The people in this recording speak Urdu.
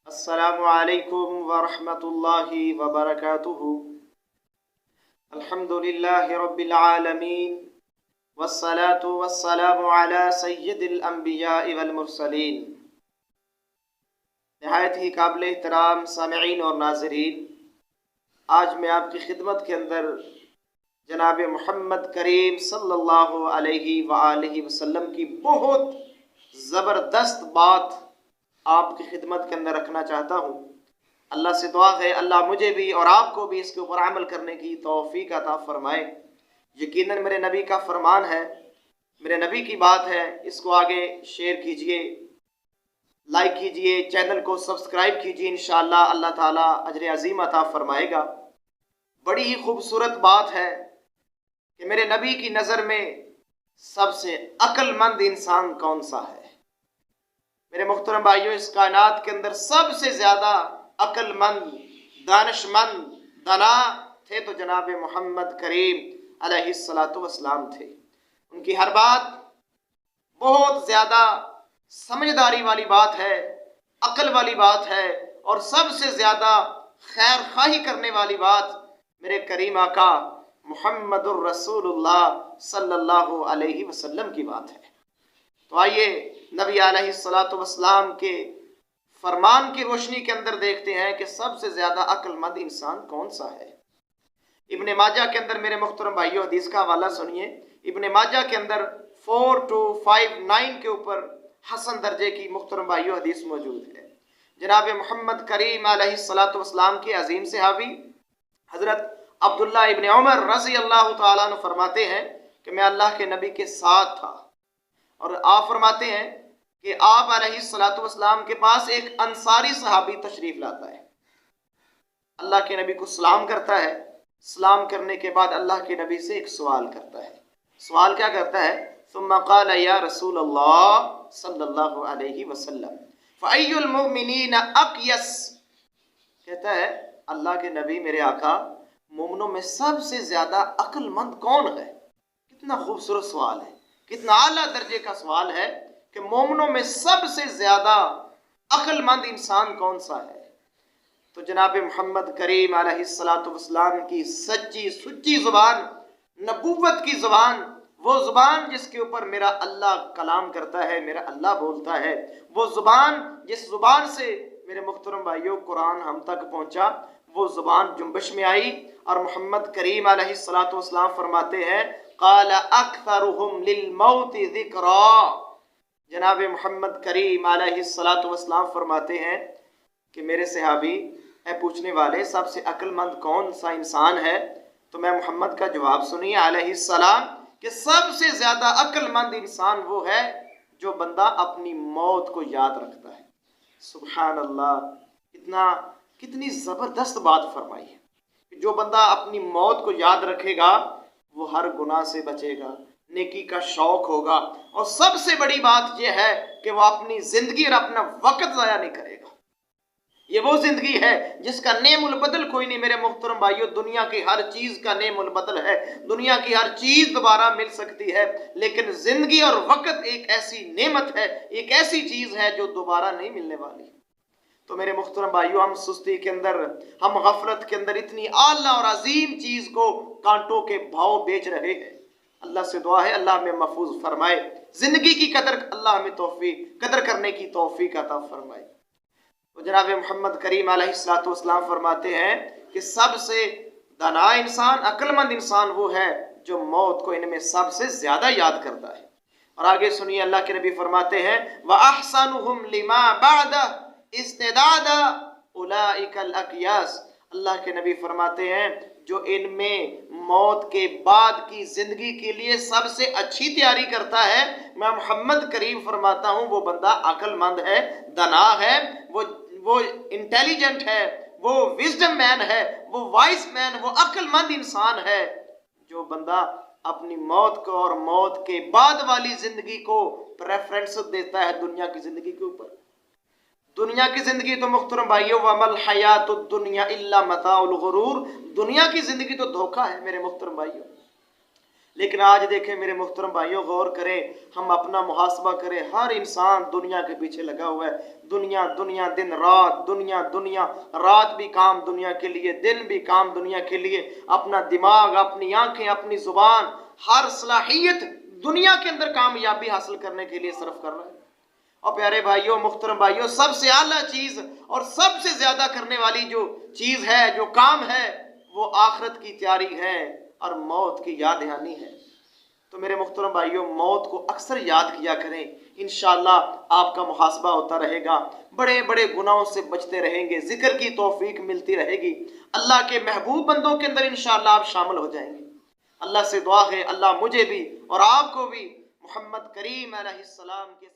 السلام علیکم ورحمۃ اللہ وبرکاتہ۔ الحمد للہ رب العالمین والصلاة والسلام علی سید الانبیاء والمرسلین۔ نہایت ہی قابل احترام سامعین اور ناظرین، آج میں آپ کی خدمت کے اندر جناب محمد کریم صلی اللہ علیہ وآلہ وسلم کی بہت زبردست بات آپ کی خدمت کے اندر رکھنا چاہتا ہوں۔ اللہ سے دعا ہے اللہ مجھے بھی اور آپ کو بھی اس کے اوپر عمل کرنے کی توفیق عطا فرمائے۔ یقیناً میرے نبی کا فرمان ہے، میرے نبی کی بات ہے، اس کو آگے شیئر کیجئے، لائک کیجئے، چینل کو سبسکرائب کیجئے، انشاءاللہ اللہ تعالیٰ اجر عظیم عطا فرمائے گا۔ بڑی ہی خوبصورت بات ہے کہ میرے نبی کی نظر میں سب سے عقل مند انسان کون سا ہے۔ میرے محترم بھائیوں، اس کائنات کے اندر سب سے زیادہ عقل مند، دانش مند، دانا تھے تو جناب محمد کریم علیہ السلام تھے۔ ان کی ہر بات بہت زیادہ سمجھداری والی بات ہے، عقل والی بات ہے، اور سب سے زیادہ خیر خواہی کرنے والی بات میرے کریم آقا محمد الرسول اللہ صلی اللہ علیہ وسلم کی بات ہے۔ تو آئیے نبی علیہ السلام کے فرمان کی روشنی کے اندر دیکھتے ہیں کہ سب سے زیادہ عقل مند انسان کون سا ہے۔ ابن ماجہ کے اندر میرے محترم بھائیو حدیث کا حوالہ سنیے۔ ابن ماجہ کے اندر 4259 کے اوپر حسن درجے کی محترم بھائیو حدیث موجود ہے۔ جناب محمد کریم علیہ السلام کے عظیم صحابی حضرت عبداللہ ابن عمر رضی اللہ تعالیٰ عنہ فرماتے ہیں کہ میں اللہ کے نبی کے ساتھ تھا، اور آپ فرماتے ہیں کہ آپ علیہ السلام کے پاس ایک انصاری صحابی تشریف لاتا ہے، اللہ کے نبی کو سلام کرتا ہے، سلام کرنے کے بعد اللہ کے نبی سے ایک سوال کرتا ہے۔ سوال کیا کرتا ہے؟ ثم قال یا رسول اللہ صلی اللہ علیہ وسلم فأی المؤمنین اقیس، کہتا ہے اللہ کے نبی میرے آقا، مومنوں میں سب سے زیادہ عقل مند کون ہے؟ کتنا خوبصورت سوال ہے، کتنا اعلیٰ درجے کا سوال ہے کہ مومنوں میں سب سے زیادہ عقل مند انسان کون سا ہے؟ تو جناب محمد کریم علیہ السلام کی سچی سچی زبان، نبوت کی زبان، وہ زبان جس کے اوپر میرا اللہ کلام کرتا ہے، میرا اللہ بولتا ہے، وہ زبان جس زبان سے میرے محترم بھائیوں قرآن ہم تک پہنچا، وہ زبان جنبش میں آئی، اور محمد کریم علیہ السلام فرماتے ہیں قال اکثرهم للموت ذکرا۔ جناب محمد کریم علیہ السلام فرماتے ہیں کہ میرے صحابی، اے پوچھنے والے، سب سے عقل مند کون سا انسان ہے؟ تو میں محمد کا جواب سنیے علیہ السلام کہ سب سے زیادہ عقل مند انسان وہ ہے جو بندہ اپنی موت کو یاد رکھتا ہے۔ سبحان اللہ، کتنی زبردست بات فرمائی ہے کہ جو بندہ اپنی موت کو یاد رکھے گا وہ ہر گناہ سے بچے گا، نیکی کا شوق ہوگا، اور سب سے بڑی بات یہ ہے کہ وہ اپنی زندگی اور اپنا وقت ضائع نہیں کرے گا۔ یہ وہ زندگی ہے جس کا نیم البدل کوئی نہیں۔ میرے محترم بھائیو، دنیا کی ہر چیز کا نیم البدل ہے، دنیا کی ہر چیز دوبارہ مل سکتی ہے، لیکن زندگی اور وقت ایک ایسی نعمت ہے، ایک ایسی چیز ہے جو دوبارہ نہیں ملنے والی۔ تو میرے محترم بھائیو، ہم سستی کے اندر، ہم غفلت کے اندر اتنی اعلیٰ اور عظیم چیز کو کانٹوں کے بھاؤ بیچ رہے ہیں۔ اللہ سے دعا ہے اللہ ہمیں محفوظ فرمائے، زندگی کی قدر اللہ ہمیں قدر کرنے کی توفیق عطا فرمائے۔ تو جناب محمد کریم علیہ السلام فرماتے ہیں کہ سب سے دانا انسان، عقل مند انسان وہ ہے جو موت کو ان میں سب سے زیادہ یاد کرتا ہے۔ اور آگے سنیے، اللہ کے نبی فرماتے ہیں وَأَحْسَنُهُمْ لِمَا بَعْدَ استعداد اولئک الاقیاس۔ اللہ کے نبی فرماتے ہیں جو ان میں موت کے بعد کی زندگی کے لیے سب سے اچھی تیاری کرتا ہے، میں محمد کریم فرماتا ہوں وہ بندہ عقل مند ہے، دانا ہے، وہ انٹیلیجنٹ ہے، وہ وزڈم مین ہے، وہ وائس مین، وہ عقل مند انسان ہے جو بندہ اپنی موت کو اور موت کے بعد والی زندگی کو پریفرنس دیتا ہے دنیا کی زندگی کے اوپر۔ دنیا کی زندگی تو محترم بھائیو وَمَا الْحَيَاةُ الدُّنْيَا إِلَّا مَتَاعُ الْغُرُورِ، دنیا کی زندگی تو دھوکہ ہے میرے محترم بھائیو، لیکن آج دیکھیں میرے محترم بھائیوں، غور کریں، ہم اپنا محاسبہ کریں، ہر انسان دنیا کے پیچھے لگا ہوا ہے، دنیا دنیا، دن رات دنیا دنیا، رات بھی کام دنیا کے لیے، دن بھی کام دنیا کے لیے، اپنا دماغ، اپنی آنکھیں، اپنی زبان، ہر صلاحیت دنیا کے اندر کامیابی حاصل کرنے کے لیے صرف کر رہا ہے۔ اور پیارے بھائیوں، محترم بھائیوں، سب سے اعلیٰ چیز اور سب سے زیادہ کرنے والی جو چیز ہے، جو کام ہے، وہ آخرت کی تیاری ہے اور موت کی یاد دہانی ہے۔ تو میرے محترم بھائیوں، موت کو اکثر یاد کیا کریں، انشاءاللہ آپ کا محاسبہ ہوتا رہے گا، بڑے بڑے گناہوں سے بچتے رہیں گے، ذکر کی توفیق ملتی رہے گی، اللہ کے محبوب بندوں کے اندر انشاءاللہ آپ شامل ہو جائیں گے۔ اللہ سے دعا ہے، اللہ مجھے بھی اور آپ کو بھی محمد کریم علیہ السلام کے